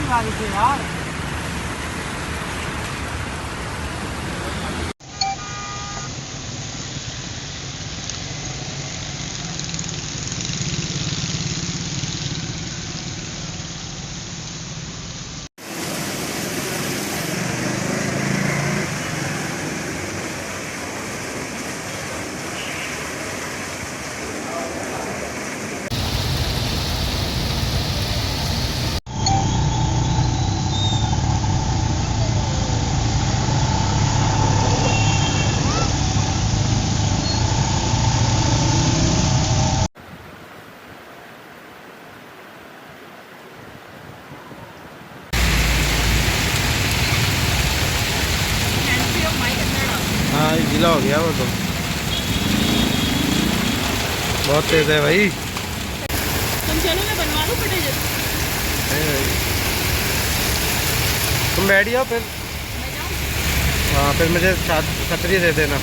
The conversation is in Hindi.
लगा देते यार। हाँ गीला हो गया वो तो, बहुत तेज है भाई। तुम चलो मैं बनवा लूँ फुटेज। नहीं भाई, तुम बैठ जाओ फिर। मैं जाऊँ? हाँ फिर मुझे छतरी दे देना।